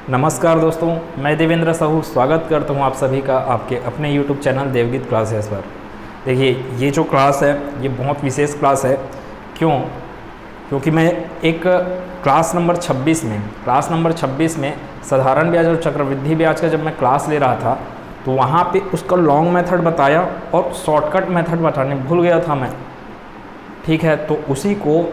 नमस्कार दोस्तों, मैं देवेंद्र साहू स्वागत करता हूं आप सभी का आपके अपने YouTube चैनल देवगीत क्लासेस पर। देखिए, ये जो क्लास है ये बहुत विशेष क्लास है। क्योंकि मैं एक क्लास नंबर 26 में साधारण ब्याज और चक्रवृद्धि ब्याज का जब मैं क्लास ले रहा था तो वहाँ पे उसका लॉन्ग मेथड बताया और शॉर्टकट मेथड बताने भूल गया था मैं। ठीक है, तो उसी को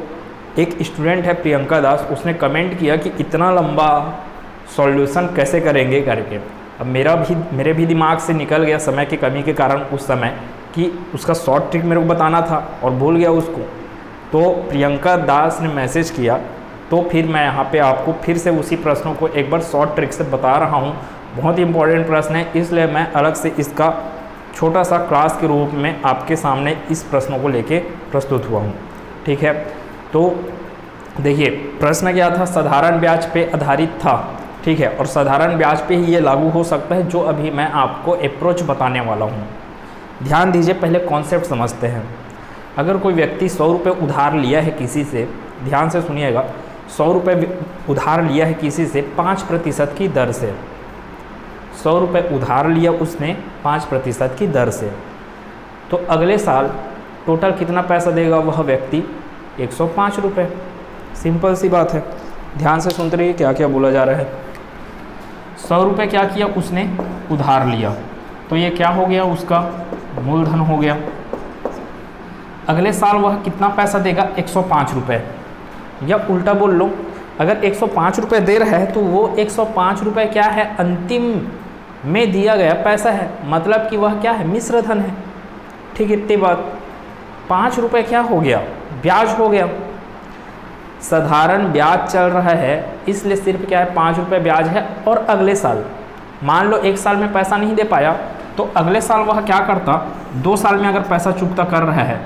एक स्टूडेंट है प्रियंका दास, उसने कमेंट किया कि इतना लंबा सॉल्यूशन कैसे करेंगे करके। अब मेरे भी दिमाग से निकल गया समय की कमी के कारण उस समय कि उसका शॉर्ट ट्रिक मेरे को बताना था और भूल गया उसको। तो प्रियंका दास ने मैसेज किया, तो फिर मैं यहाँ पे आपको फिर से उसी प्रश्नों को एक बार शॉर्ट ट्रिक से बता रहा हूँ। बहुत ही इंपॉर्टेंट प्रश्न है, इसलिए मैं अलग से इसका छोटा सा क्लास के रूप में आपके सामने इस प्रश्नों को लेके प्रस्तुत हुआ हूँ। ठीक है, तो देखिए प्रश्न क्या था, साधारण ब्याज पे आधारित था। ठीक है, और साधारण ब्याज पे ही ये लागू हो सकता है जो अभी मैं आपको अप्रोच बताने वाला हूँ। ध्यान दीजिए, पहले कॉन्सेप्ट समझते हैं। अगर कोई व्यक्ति 100 रुपये उधार लिया है किसी से, ध्यान से सुनिएगा, 100 रुपये उधार लिया है किसी से 5% की दर से। 100 रुपये उधार लिया उसने 5% की दर से, तो अगले साल टोटल कितना पैसा देगा वह व्यक्ति? 105 रुपये। सिंपल सी बात है, ध्यान से सुनते रहिए क्या क्या बोला जा रहा है। 100 रुपये क्या किया उसने? उधार लिया, तो ये क्या हो गया? उसका मूलधन हो गया। अगले साल वह कितना पैसा देगा? 105 रुपये। या उल्टा बोल लो, अगर 105 रुपये दे रहा है तो वो 105 रुपये क्या है? अंतिम में दिया गया पैसा है, मतलब कि वह क्या है? मिश्र धन है। ठीक, इतनी बात। 5 रुपये क्या हो गया? ब्याज हो गया। साधारण ब्याज चल रहा है, इसलिए सिर्फ क्या है? 5 रुपये ब्याज है। और अगले साल मान लो 1 साल में पैसा नहीं दे पाया, तो अगले साल वह क्या करता? 2 साल में अगर पैसा चुकता कर रहा है,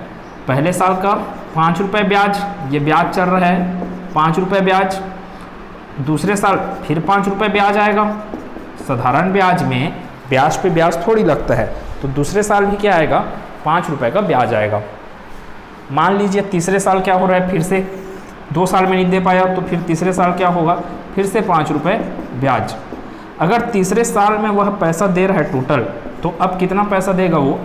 पहले साल का 5 रुपये ब्याज, ये ब्याज चल रहा है 5 रुपये ब्याज, दूसरे साल फिर 5 रुपये ब्याज आएगा। साधारण ब्याज में ब्याज पे ब्याज थोड़ी लगता है, तो दूसरे साल भी क्या आएगा? 5 रुपये का ब्याज आएगा। मान लीजिए तीसरे साल क्या हो रहा है? फिर से 2 साल में नहीं दे पाया, तो फिर तीसरे साल क्या होगा? फिर से 5 रुपये ब्याज। अगर तीसरे साल में वह पैसा दे रहा है टोटल, तो अब कितना पैसा देगा वो?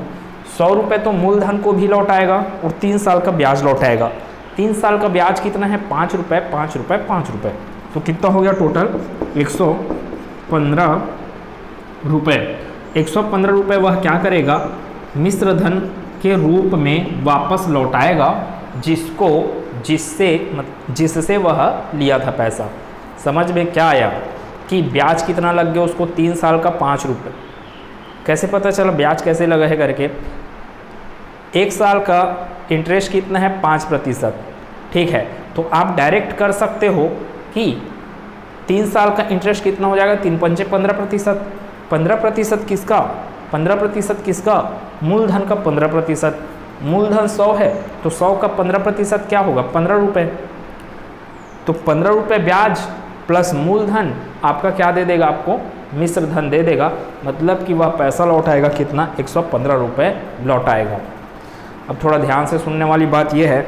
100 रुपये तो मूलधन को भी लौटाएगा और 3 साल का ब्याज लौटाएगा। 3 साल का ब्याज कितना है? 5 रुपये, 5 रुपये, 5 रुपये, तो कितना हो गया टोटल? 115 रुपये। 115 रुपये वह क्या करेगा? मिश्र धन के रूप में वापस लौटाएगा, जिससे वह लिया था पैसा। समझ में क्या आया कि ब्याज कितना लग गया उसको? 3 साल का 5 रुपये। कैसे पता चला ब्याज कैसे लगा है करके? 1 साल का इंटरेस्ट कितना है? 5%। ठीक है, तो आप डायरेक्ट कर सकते हो कि 3 साल का इंटरेस्ट कितना हो जाएगा? 3 पंचे 15%। 15% किसका? 15% किसका? मूलधन का 15%। मूलधन 100 है, तो 100 का 15% क्या होगा? 15 रुपये। तो 15 रुपये ब्याज प्लस मूलधन आपका क्या दे देगा? आपको मिश्र धन दे देगा, मतलब कि वह पैसा लौटाएगा कितना? 115 रुपये लौटाएगा। अब थोड़ा ध्यान से सुनने वाली बात यह है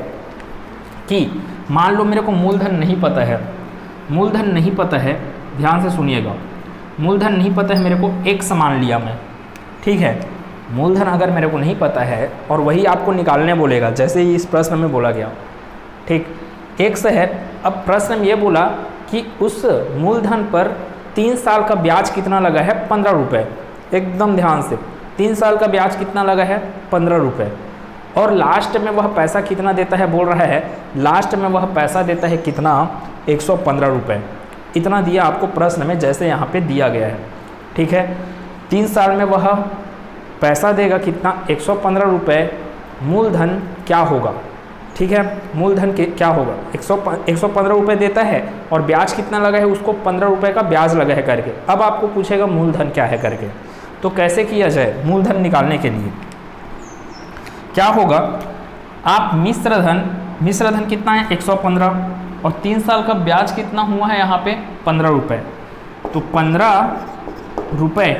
कि मान लो मेरे को मूलधन नहीं पता है, मूलधन नहीं पता है, ध्यान से सुनिएगा, मूलधन नहीं पता है मेरे को, एक सामान लिया मैं। ठीक है, मूलधन अगर मेरे को नहीं पता है और वही आपको निकालने बोलेगा, जैसे ही इस प्रश्न में बोला गया। ठीक, एक से है। अब प्रश्न में ये बोला कि उस मूलधन पर 3 साल का ब्याज कितना लगा है? 15 रुपये। एकदम ध्यान से, 3 साल का ब्याज कितना लगा है? 15 रुपये। और लास्ट में वह पैसा कितना देता है? बोल रहा है लास्ट में वह पैसा देता है कितना? 115 रुपये। इतना दिया आपको प्रश्न में, जैसे यहाँ पे दिया गया है। ठीक है, 3 साल में वह पैसा देगा कितना? 115 रुपये। मूलधन क्या होगा? ठीक है, मूलधन के क्या होगा? 115 रुपये देता है और ब्याज कितना लगा है? उसको 15 रुपये का ब्याज लगा है करके। अब आपको पूछेगा मूलधन क्या है करके, तो कैसे किया जाए मूलधन निकालने के लिए? क्या होगा? आप मिश्र धन कितना है? 115, और 3 साल का ब्याज कितना हुआ है यहाँ पे? 15 रुपये। तो 15 रुपये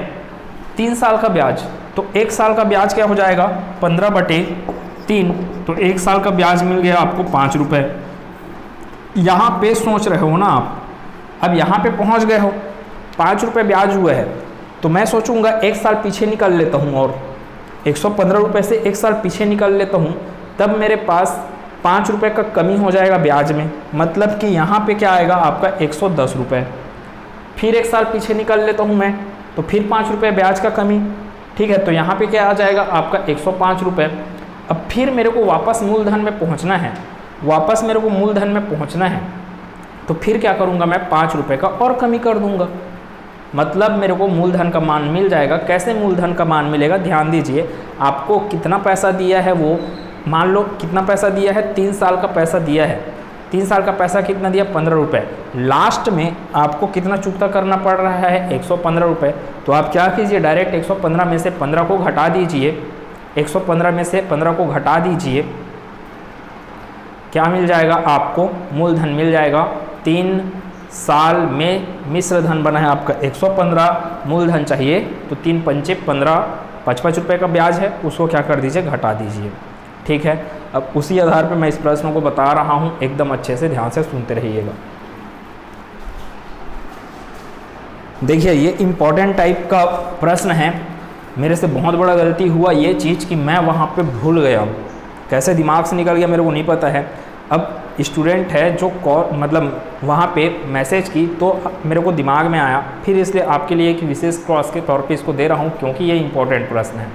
3 साल का ब्याज, तो 1 साल का ब्याज क्या हो जाएगा? 15/3, तो 1 साल का ब्याज मिल गया आपको 5 रुपये। यहाँ पे सोच रहे हो ना आप, अब यहाँ पे पहुँच गए हो, 5 रुपये ब्याज हुआ है, तो मैं सोचूंगा 1 साल पीछे निकल लेता हूँ और 115 रुपये से 1 साल पीछे निकल लेता हूँ, तब मेरे पास 5 रुपये का कमी हो जाएगा ब्याज में। मतलब कि यहाँ पे क्या आएगा आपका 110 रुपये। फिर 1 साल पीछे निकल लेता हूँ मैं, तो फिर 5 रुपये ब्याज का कमी। ठीक है, तो यहाँ पे क्या आ जाएगा आपका 105 रुपये। अब फिर मेरे को वापस मूलधन में पहुँचना है, वापस मेरे को मूलधन में पहुँचना है, तो फिर क्या करूँगा मैं 5 रुपये का और कमी कर दूँगा। मतलब मेरे को मूलधन का मान मिल जाएगा। कैसे मूलधन का मान मिलेगा, ध्यान दीजिए। आपको कितना पैसा दिया है, वो मान लो कितना पैसा दिया है, 3 साल का पैसा दिया है। 3 साल का पैसा कितना दिया, 15 रुपये। लास्ट में आपको कितना चुकता करना पड़ रहा है, 115 रुपये। तो आप क्या कीजिए, डायरेक्ट 115 में से 15 को घटा दीजिए। 115 में से 15 को घटा दीजिए, क्या मिल जाएगा आपको, मूलधन मिल जाएगा। 3 साल में मिश्र धन बना है आपका 115, मूलधन चाहिए तो 3 पंचे 15, 55 रुपये का ब्याज है, उसको क्या कर दीजिए, घटा दीजिए। ठीक है, अब उसी आधार पर मैं इस प्रश्न को बता रहा हूँ, एकदम अच्छे से ध्यान से सुनते रहिएगा। देखिए ये इम्पॉर्टेंट टाइप का प्रश्न है। मेरे से बहुत बड़ा गलती हुआ ये चीज़ कि मैं वहाँ पे भूल गया, कैसे दिमाग से निकल गया मेरे को नहीं पता है। अब स्टूडेंट है जो मतलब वहाँ पे मैसेज की तो मेरे को दिमाग में आया, फिर इसलिए आपके लिए एक विशेष क्लास के तौर पे इसको दे रहा हूँ, क्योंकि ये इम्पोर्टेंट प्रश्न है।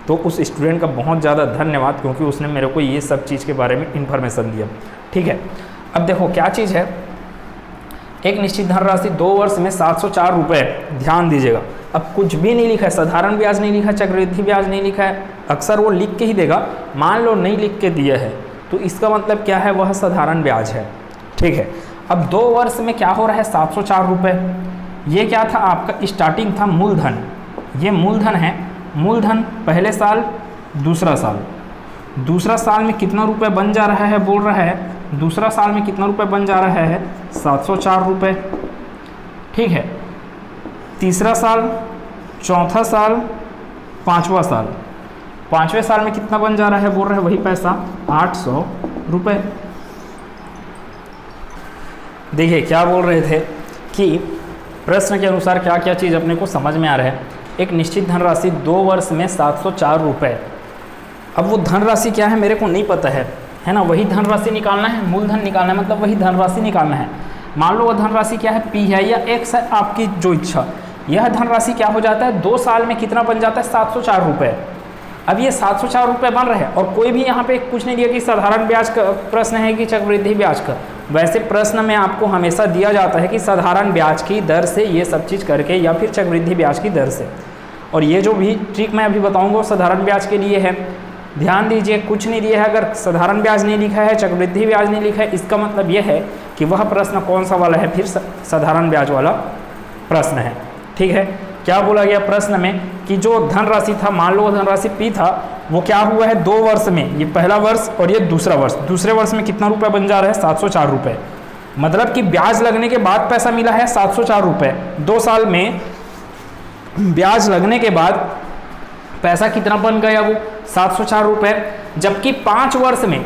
तो उस स्टूडेंट का बहुत ज़्यादा धन्यवाद, क्योंकि उसने मेरे को ये सब चीज़ के बारे में इन्फॉर्मेशन दिया। ठीक है, अब देखो क्या चीज़ है, एक निश्चित धनराशि 2 वर्ष में 704 रुपये। ध्यान दीजिएगा, अब कुछ भी नहीं लिखा है, साधारण ब्याज नहीं लिखा है, चक्रवृद्धि ब्याज नहीं लिखा है। अक्सर वो लिख के ही देगा, मान लो नहीं लिख के दिया है तो इसका मतलब क्या है, वह साधारण ब्याज है। ठीक है, अब 2 वर्ष में क्या हो रहा है, 704 रुपये। ये क्या था आपका, स्टार्टिंग था मूलधन, ये मूलधन है। मूलधन पहले साल, दूसरा साल में कितना रुपए बन जा रहा है, बोल रहा है दूसरा साल में कितना रुपए बन जा रहा है, 704 रुपये। ठीक है, तीसरा साल, चौथा साल, पाँचवा साल, 5वें साल में कितना बन जा रहा है, बोल रहा है वही पैसा 800 रुपये। देखिए क्या बोल रहे थे कि प्रश्न के अनुसार क्या क्या चीज़ अपने को समझ में आ रहा है। एक निश्चित धनराशि 2 वर्ष में 704 रुपये। अब वो धनराशि क्या है मेरे को नहीं पता है ना, वही धनराशि निकालना है, मूलधन निकालना है, मतलब वही धनराशि निकालना है। मान लो वो धनराशि क्या है, P है या X है, आपकी जो इच्छा। यह धनराशि क्या हो जाता है, 2 साल में कितना बन जाता है, 704 रुपये। अब ये 704 रुपये बन रहे हैं और कोई भी यहाँ पे कुछ नहीं दिया कि साधारण ब्याज का प्रश्न है कि चक्रवृद्धि ब्याज का। वैसे प्रश्न में आपको हमेशा दिया जाता है कि साधारण ब्याज की दर से ये सब चीज़ करके या फिर चक्रवृद्धि ब्याज की दर से। और ये जो भी ट्रिक मैं अभी बताऊँगा वो साधारण ब्याज के लिए है। ध्यान दीजिए, कुछ नहीं दिया है, अगर साधारण ब्याज नहीं लिखा है, चक्रवृद्धि ब्याज नहीं लिखा है, इसका मतलब यह है कि वह प्रश्न कौन सा वाला है, फिर साधारण ब्याज वाला प्रश्न है। ठीक है, क्या बोला गया प्रश्न में कि जो धनराशि था, मान लो धनराशि P था, वो क्या हुआ है 2 वर्ष में, ये पहला वर्ष और ये दूसरा वर्ष। दूसरे वर्ष में कितना रुपये बन जा रहा है, 704 रुपये। मतलब कि ब्याज लगने के बाद पैसा मिला है 704 रुपये। 2 साल में ब्याज लगने के बाद पैसा कितना बन गया, वो 704 रुपये। जबकि 5 वर्ष में,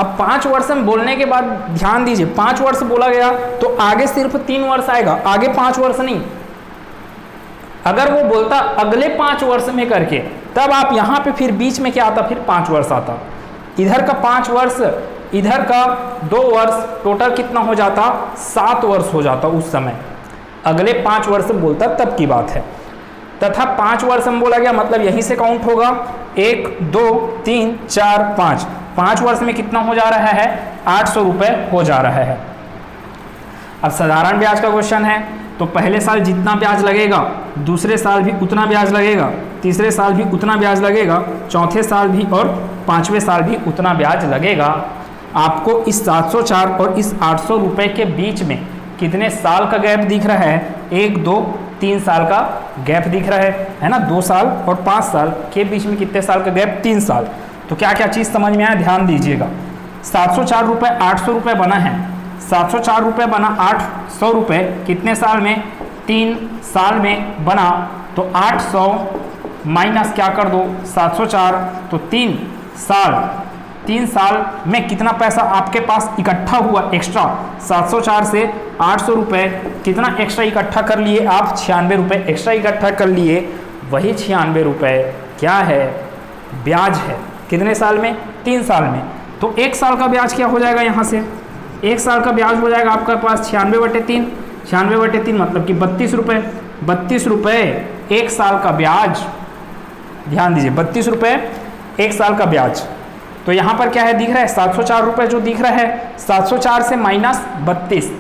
अब 5 वर्ष में बोलने के बाद ध्यान दीजिए, 5 वर्ष बोला गया तो आगे सिर्फ 3 वर्ष आएगा, आगे 5 वर्ष नहीं। अगर वो बोलता अगले 5 वर्ष में करके, तब आप यहाँ पे फिर बीच में क्या आता, फिर 5 वर्ष आता। इधर का 5 वर्ष, इधर का 2 वर्ष, टोटल कितना हो जाता, 7 वर्ष हो जाता उस समय। अगले 5 वर्ष बोलता तब की बात है। तथा 5 वर्ष में बोला गया, मतलब यहीं से काउंट होगा, 1 2 3 4 5। 5 वर्ष में कितना हो जा रहा है, 800 रुपये हो जा रहा है। अब साधारण ब्याज का क्वेश्चन है, तो पहले साल जितना ब्याज लगेगा, दूसरे साल भी उतना ब्याज लगेगा, तीसरे साल भी उतना ब्याज लगेगा, चौथे साल भी और 5वें साल भी उतना ब्याज लगेगा। आपको इस 704 और इस 800 रुपये के बीच में कितने साल का गैप दिख रहा है, 1 2 3 साल का गैप दिख रहा है ना। 2 साल और 5 साल के बीच में कितने साल का गैप, 3 साल। तो क्या क्या चीज़ समझ में आया, ध्यान दीजिएगा। 704 रुपये 800 रुपये बना है, 704 रुपये बना 800 रुपये कितने साल में, 3 साल में बना। तो 800 माइनस क्या कर दो, 704, तो 3 साल 3 साल में कितना पैसा आपके पास इकट्ठा हुआ एक्स्ट्रा, 704 से 800 रुपये कितना एक्स्ट्रा इकट्ठा कर लिए आप, 96 रुपये एक्स्ट्रा इकट्ठा कर लिए। वही 96 रुपये क्या है, ब्याज है। कितने साल में, 3 साल में। तो 1 साल का ब्याज क्या हो जाएगा, यहाँ से 1 साल का ब्याज हो जाएगा आपके पास 96/3, 96/3 मतलब कि 32 रुपये। 32 रुपये 1 साल का ब्याज, ध्यान दीजिए 32 रुपये 1 साल का ब्याज। तो यहाँ पर क्या है दिख रहा है, 704 रुपये जो दिख रहा है, 704 से -32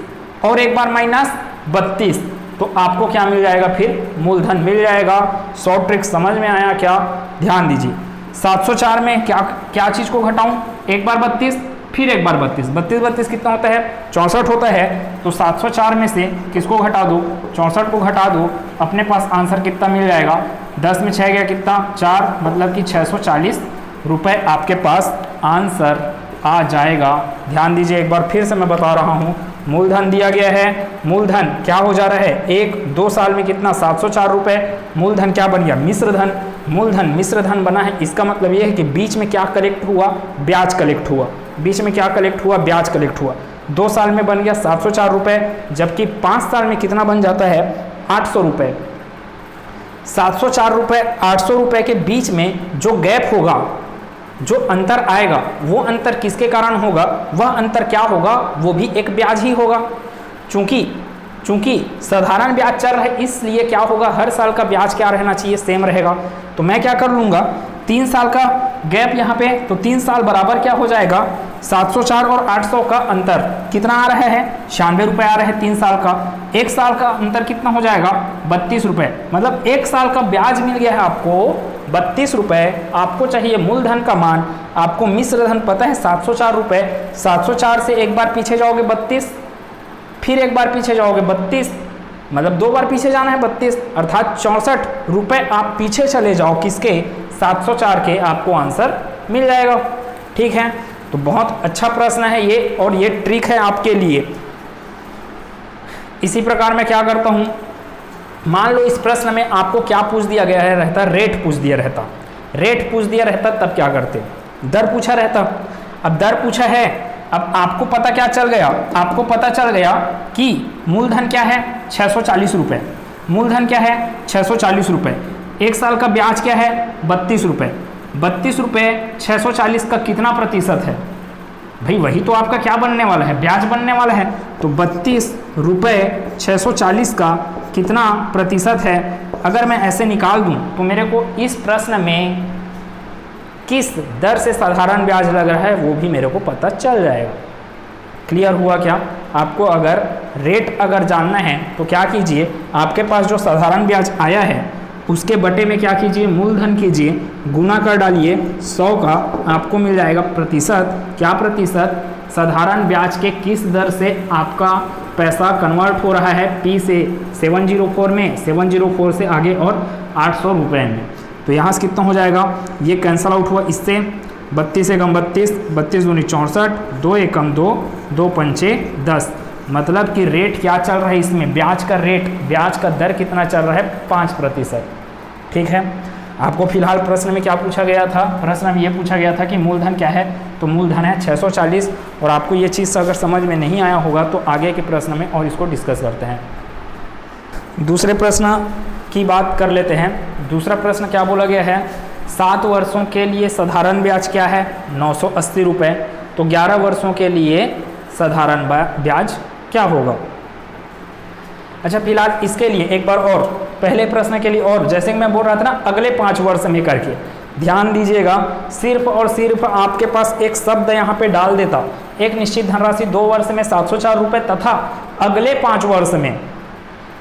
और एक बार -32, तो आपको क्या मिल जाएगा, फिर मूलधन मिल जाएगा। शॉर्ट ट्रिक समझ में आया क्या, ध्यान दीजिए। 704 में क्या चीज़ को घटाऊं, एक बार 32 फिर एक बार 32, 32 कितना होता है, 64 होता है। तो 704 में से किसको घटा दो, 64 को घटा दो, अपने पास आंसर कितना मिल जाएगा, 10 में 6 गया कितना, 4, मतलब कि 640 रुपये आपके पास आंसर आ जाएगा। ध्यान दीजिए एक बार फिर से मैं बता रहा हूँ, मूलधन दिया गया है, मूलधन क्या हो जा रहा है, 1-2 साल में कितना, 704 रुपये। मूलधन क्या बन गया, मिश्रधन। मूलधन मिश्रधन बना है, इसका मतलब ये है कि बीच में क्या कलेक्ट हुआ, ब्याज कलेक्ट हुआ। बीच में क्या कलेक्ट हुआ, ब्याज कलेक्ट हुआ। 2 साल में बन गया 704 रुपये, जबकि 5 साल में कितना बन जाता है, 800 रुपये। 704 रुपये 800 रुपये के बीच में जो गैप होगा, जो अंतर आएगा, वो अंतर किसके कारण होगा, वह अंतर क्या होगा, वो भी एक ब्याज ही होगा। चूंकि साधारण ब्याज चल रहा है, इसलिए क्या होगा, हर साल का ब्याज क्या रहना चाहिए, सेम रहेगा। तो मैं क्या कर लूँगा, 3 साल का गैप यहाँ पे, तो 3 साल बराबर क्या हो जाएगा, 704 और 800 का अंतर कितना आ रहा है, 96 रुपये आ रहा है 3 साल का। 1 साल का अंतर कितना हो जाएगा, 32 रुपये। मतलब 1 साल का ब्याज मिल गया है आपको 32 रुपये। आपको चाहिए मूलधन का मान, आपको मिश्रधन पता है 704 रुपये। 704 से एक बार पीछे जाओगे 32, फिर एक बार पीछे जाओगे 32, मतलब 2 बार पीछे जाना है 32, अर्थात 64 रुपये आप पीछे चले जाओ किसके, 704 के, आपको आंसर मिल जाएगा। ठीक है, तो बहुत अच्छा प्रश्न है ये, और ये ट्रिक है आपके लिए। इसी प्रकार मैं क्या करता हूँ, मान लो इस प्रश्न में आपको क्या पूछ दिया गया है रहता, रेट पूछ दिया रहता, रेट पूछ दिया रहता, तब क्या करते, दर पूछा रहता। अब दर पूछा है, अब आपको पता क्या चल गया, आपको पता चल गया कि मूलधन क्या है, 640 रुपये। मूलधन क्या है, 640 रुपये। 1 साल का ब्याज क्या है, 32 रुपये। 32 रुपये 640 का कितना प्रतिशत है, भाई वही तो आपका क्या बनने वाला है, ब्याज बनने वाला है। तो 32 रुपये 640 का कितना प्रतिशत है, अगर मैं ऐसे निकाल दूं तो मेरे को इस प्रश्न में किस दर से साधारण ब्याज लग रहा है वो भी मेरे को पता चल जाएगा। क्लियर हुआ क्या? आपको अगर रेट अगर जानना है तो क्या कीजिए, आपके पास जो साधारण ब्याज आया है उसके बटे में क्या कीजिए, मूलधन कीजिए, गुना कर डालिए 100 का, आपको मिल जाएगा प्रतिशत। क्या प्रतिशत, साधारण ब्याज के किस दर से आपका पैसा कन्वर्ट हो रहा है, P से 704 में, 704 से आगे और 800 रुपये में। तो यहाँ से कितना हो जाएगा, ये कैंसल आउट हुआ इससे, 32 एकम 32, 32 दूनी 64, 2 एकम 2, 2 पंचे 10। मतलब कि रेट क्या चल रहा है इसमें, ब्याज का रेट, ब्याज का दर कितना चल रहा है, 5%। ठीक है, आपको फिलहाल प्रश्न में क्या पूछा गया था, प्रश्न में ये पूछा गया था कि मूलधन क्या है, तो मूलधन है 640। और आपको ये चीज़ अगर समझ में नहीं आया होगा तो आगे के प्रश्न में और इसको डिस्कस करते हैं। दूसरे प्रश्न की बात कर लेते हैं। दूसरा प्रश्न क्या बोला गया है, 7 वर्षों के लिए साधारण ब्याज क्या है, 980 रुपये। तो 11 वर्षों के लिए साधारण ब्याज क्या होगा। अच्छा, फिलहाल इसके लिए एक बार और, पहले प्रश्न के लिए और, जैसे कि मैं बोल रहा था ना अगले 5 वर्ष में करके, ध्यान दीजिएगा, सिर्फ और सिर्फ आपके पास एक शब्द यहाँ पे डाल देता, एक निश्चित धनराशि 2 वर्ष में 704 रुपये तथा अगले 5 वर्ष में,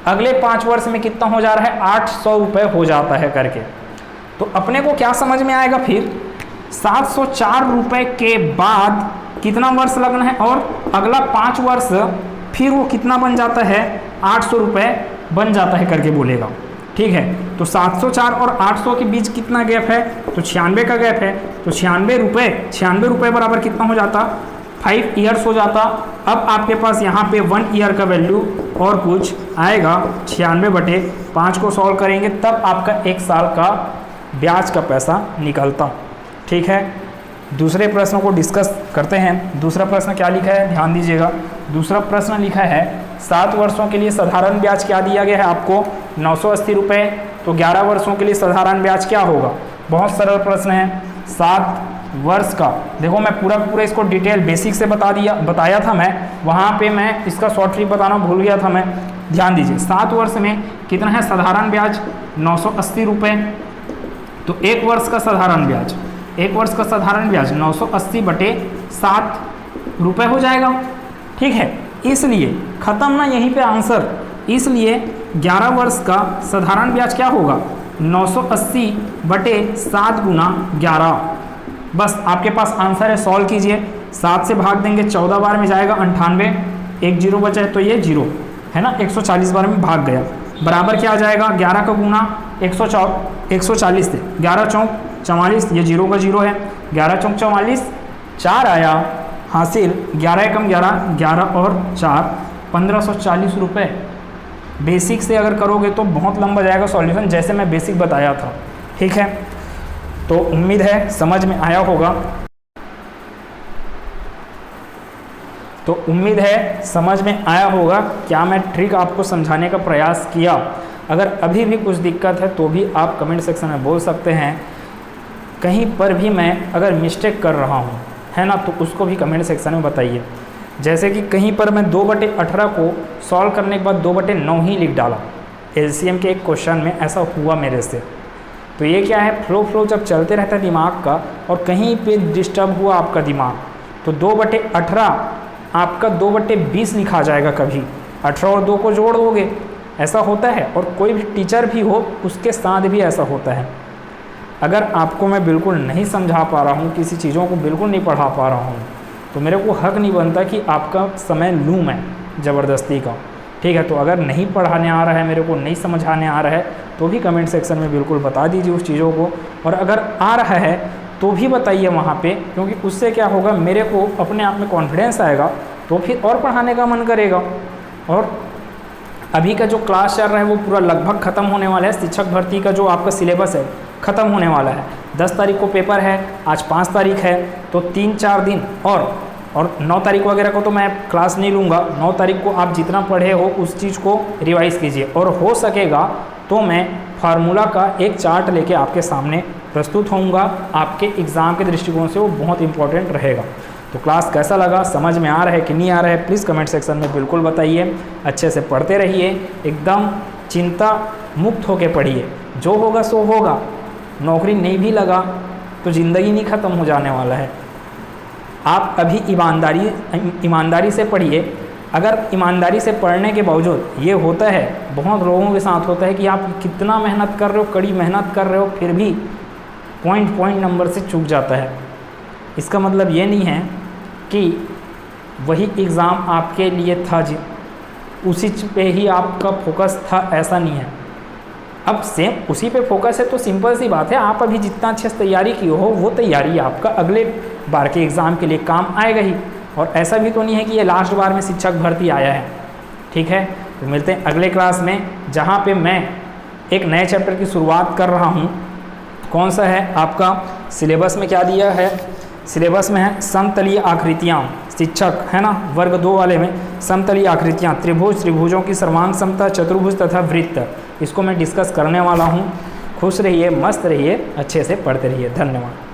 अगले 5 वर्ष में कितना हो जा रहा है, 800 रुपये हो जाता है करके। तो अपने को क्या समझ में आएगा फिर, 704 रुपये के बाद कितना वर्ष लगना है और अगला 5 वर्ष फिर वो कितना बन जाता है, 800 रुपये बन जाता है करके बोलेगा। ठीक है, तो 704 और 800 के बीच कितना गैप है, तो 96 का गैप है। तो 96 रुपये बराबर कितना हो जाता, 5 ईयर्स हो जाता। अब आपके पास यहाँ पे 1 ईयर का वैल्यू और कुछ आएगा, 96/5 को सॉल्व करेंगे तब आपका 1 साल का ब्याज का पैसा निकलता। ठीक है, दूसरे प्रश्न को डिस्कस करते हैं। दूसरा प्रश्न क्या लिखा है, ध्यान दीजिएगा। दूसरा प्रश्न लिखा है 7 वर्षों के लिए साधारण ब्याज क्या दिया गया है आपको, 980 रुपये। तो 11 वर्षों के लिए साधारण ब्याज क्या होगा, बहुत सरल प्रश्न है। 7 वर्ष का, देखो मैं पूरा इसको डिटेल बेसिक से बताया था मैं, वहाँ पे मैं इसका शॉर्ट ट्रिक बताना भूल गया था मैं। ध्यान दीजिए, 7 वर्ष में कितना है साधारण ब्याज, 980 रुपये। तो 1 वर्ष का साधारण ब्याज, 1 वर्ष का साधारण ब्याज 980 बटे 7 रुपये हो जाएगा। ठीक है, इसलिए खत्म ना यहीं पे आंसर। इसलिए 11 वर्ष का साधारण ब्याज क्या होगा, 980 बटे 7 गुना 11। बस आपके पास आंसर है, सॉल्व कीजिए। 7 से भाग देंगे 14 बार में जाएगा 98, एक जीरो बचा है तो ये जीरो है ना, 140 बार में भाग गया। बराबर क्या आ जाएगा, 11 का गुना 140 थे, 11 चौक 44, ये जीरो का जीरो है, 11 चौक 44, 4 आया हासिल। 11 एकम 11, 11 और 4 1540 रुपये। बेसिक से अगर करोगे तो बहुत लंबा जाएगा सॉल्यूशन, जैसे मैं बेसिक बताया था। ठीक है, तो उम्मीद है समझ में आया होगा। तो उम्मीद है समझ में आया होगा। क्या मैं ट्रिक आपको समझाने का प्रयास किया? अगर अभी भी कुछ दिक्कत है तो भी आप कमेंट सेक्शन में बोल सकते हैं। कहीं पर भी मैं अगर मिस्टेक कर रहा हूँ है ना, तो उसको भी कमेंट सेक्शन में बताइए। जैसे कि कहीं पर मैं 2/18 को सॉल्व करने के बाद 2/9 ही लिख डाला, एलसीएम के एक क्वेश्चन में ऐसा हुआ मेरे से। तो ये क्या है, फ्लो जब चलते रहता है दिमाग का और कहीं पे डिस्टर्ब हुआ आपका दिमाग, तो 2/18 आपका 2/20 लिखा जाएगा। कभी 18 और 2 को जोड़ दोगे, ऐसा होता है। और कोई भी टीचर भी हो उसके साथ भी ऐसा होता है। अगर आपको मैं बिल्कुल नहीं समझा पा रहा हूँ, किसी चीज़ों को बिल्कुल नहीं पढ़ा पा रहा हूँ, तो मेरे को हक नहीं बनता कि आपका समय लूँ मैं ज़बरदस्ती का। ठीक है, तो अगर नहीं पढ़ाने आ रहा है, मेरे को नहीं समझाने आ रहा है, तो भी कमेंट सेक्शन में बिल्कुल बता दीजिए उस चीज़ों को। और अगर आ रहा है तो भी बताइए वहाँ पे, क्योंकि उससे क्या होगा, मेरे को अपने आप में कॉन्फिडेंस आएगा, तो फिर और पढ़ाने का मन करेगा। और अभी का जो क्लास चल रहा है वो पूरा लगभग ख़त्म होने वाला है। शिक्षक भर्ती का जो आपका सिलेबस है ख़त्म होने वाला है। 10 तारीख को पेपर है, आज 5 तारीख है, तो 3-4 दिन और 9 तारीख वगैरह को तो मैं क्लास नहीं लूँगा। 9 तारीख को आप जितना पढ़े हो उस चीज़ को रिवाइज़ कीजिए, और हो सकेगा तो मैं फार्मूला का एक चार्ट लेके आपके सामने प्रस्तुत होऊंगा। आपके एग्ज़ाम के दृष्टिकोण से वो बहुत इंपॉर्टेंट रहेगा। तो क्लास कैसा लगा, समझ में आ रहा है कि नहीं आ रहा है, प्लीज़ कमेंट सेक्शन में बिल्कुल बताइए। अच्छे से पढ़ते रहिए, एकदम चिंता मुक्त होकर पढ़िए। जो होगा सो होगा, नौकरी नहीं भी लगा तो ज़िंदगी नहीं ख़त्म हो जाने वाला है। आप अभी ईमानदारी से पढ़िए। अगर ईमानदारी से पढ़ने के बावजूद ये होता है, बहुत लोगों के साथ होता है कि आप कितना मेहनत कर रहे हो, कड़ी मेहनत कर रहे हो, फिर भी पॉइंट नंबर से चूक जाता है। इसका मतलब ये नहीं है कि वही एग्ज़ाम आपके लिए था, उसी पे ही आपका फोकस था, ऐसा नहीं है। अब सेम उसी पे फोकस है तो सिंपल सी बात है, आप अभी जितना अच्छे से तैयारी की हो, वो तैयारी आपका अगले बार के एग्ज़ाम के लिए काम आएगा ही। और ऐसा भी तो नहीं है कि ये लास्ट बार में शिक्षक भर्ती आया है। ठीक है, तो मिलते हैं अगले क्लास में, जहाँ पे मैं एक नए चैप्टर की शुरुआत कर रहा हूँ। कौन सा है आपका सिलेबस में, क्या दिया है सिलेबस में है समतलीय आकृतियाँ, शिक्षक है ना, वर्ग 2 वाले में समतलीय आकृतियाँ, त्रिभुजों की सर्वांग समता, चतुर्भुज तथा वृत्त, इसको मैं डिस्कस करने वाला हूँ। खुश रहिए, मस्त रहिए, अच्छे से पढ़ते रहिए। धन्यवाद।